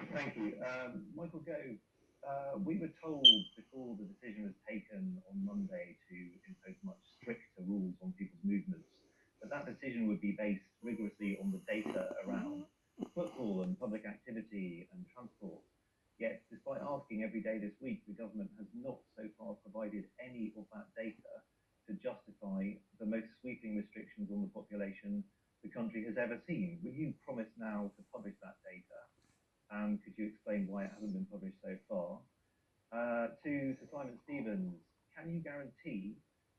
Thank you. Michael Gove, we were told before the decision was taken on Monday to impose much stricter rules on people's movements that that decision would be based rigorously on the data around football and public activity and transport. Yet, despite asking every day this week, the government has not so far provided any of that data to justify the most sweeping restrictions on the population the country has ever seen. Will you promise now to publish that data? And could you explain why it hasn't been published so far? To Simon Stevens, can you guarantee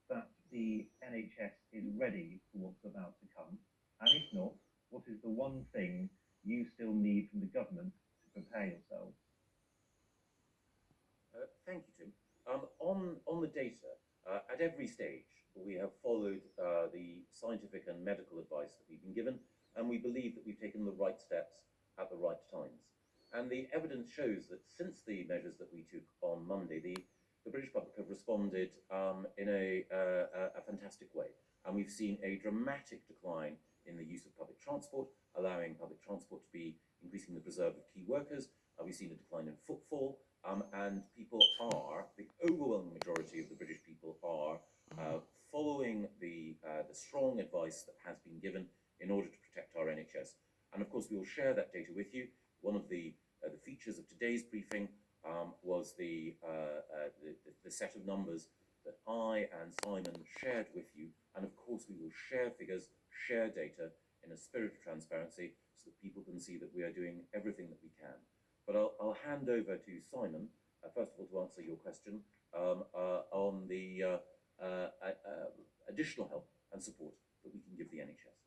that the NHS is ready for what's about to come? And if not, what is the one thing you still need from the government to prepare yourselves? Thank you, Tim. On the data, at every stage, we have followed the scientific and medical advice that we've been given, and we believe that we've taken the right steps at the right times. And the evidence shows that since the measures that we took on Monday, the British public have responded in a fantastic way. And we've seen a dramatic decline in the use of public transport, allowing public transport to be increasing the preserve of key workers. We've seen a decline in footfall, and people are, the overwhelming majority of the British people are following the strong advice that has been given in order to protect our NHS. And of course, we will share that data with you. One of the features of today's briefing was the set of numbers that I and Simon shared with you. And of course, we will share figures, share data in a spirit of transparency so that people can see that we are doing everything that we can. But I'll hand over to Simon, first of all, to answer your question on the additional help and support that we can give the NHS.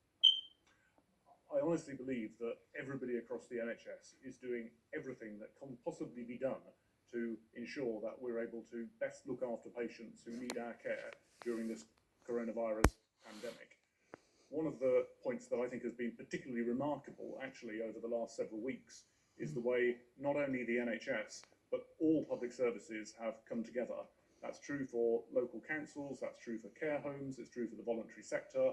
I honestly believe that everybody across the NHS is doing everything that can possibly be done to ensure that we're able to best look after patients who need our care during this coronavirus pandemic. One of the points that I think has been particularly remarkable, actually, over the last several weeks is the way not only the NHS, but all public services have come together. That's true for local councils, that's true for care homes, it's true for the voluntary sector.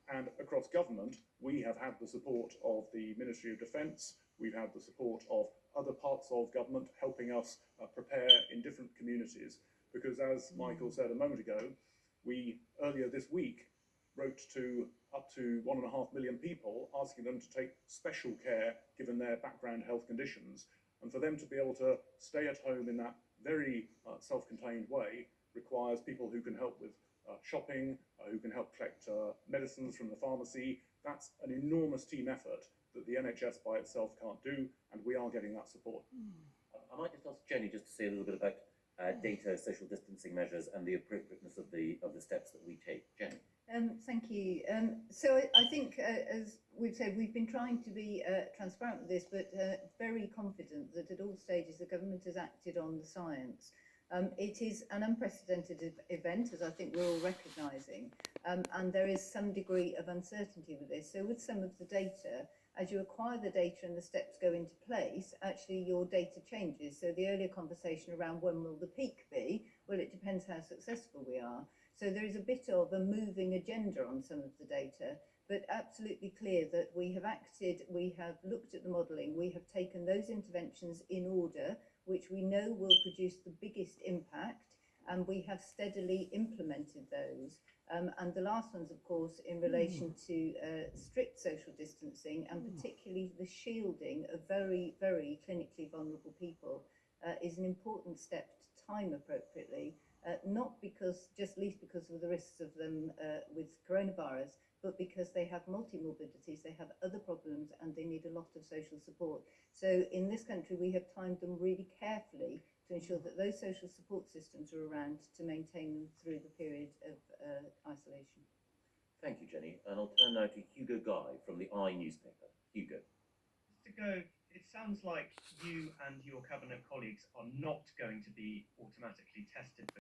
And across government, we have had the support of the Ministry of Defence, we've had the support of other parts of government helping us prepare in different communities. Because as Michael said a moment ago, we earlier this week wrote to up to 1.5 million people asking them to take special care given their background health conditions. And for them to be able to stay at home in that very self-contained way requires people who can help with shopping, who can help collect medicines from the pharmacy. That's an enormous team effort that the NHS by itself can't do, and we are getting that support. I might just ask Jenny just to say a little bit about data, social distancing measures, and the appropriateness of the steps that we take. Jenny. Thank you. So I think, as we've said, we've been trying to be transparent with this, but very confident that at all stages the government has acted on the science. It is an unprecedented event, as I think we're all recognising, and there is some degree of uncertainty with this. So with some of the data, as you acquire the data and the steps go into place, actually your data changes. So the earlier conversation around when will the peak be, well, it depends how successful we are. So there is a bit of a moving agenda on some of the data, but absolutely clear that we have acted, we have looked at the modelling, we have taken those interventions in order, which we know will produce the biggest impact, and we have steadily implemented those. And the last one's, of course, in relation to strict social distancing, and particularly the shielding of very, very clinically vulnerable people, is an important step to time appropriately, not because, just least because of the risks of them with coronavirus, but because they have multi-morbidities, they have other problems, and they need a lot of social support. So in this country, we have timed them really carefully to ensure that those social support systems are around to maintain them through the period of isolation. Thank you, Jenny. And I'll turn now to Hugo Guy from the I newspaper. Hugo. Mr. Gove, it sounds like you and your cabinet colleagues are not going to be automatically tested for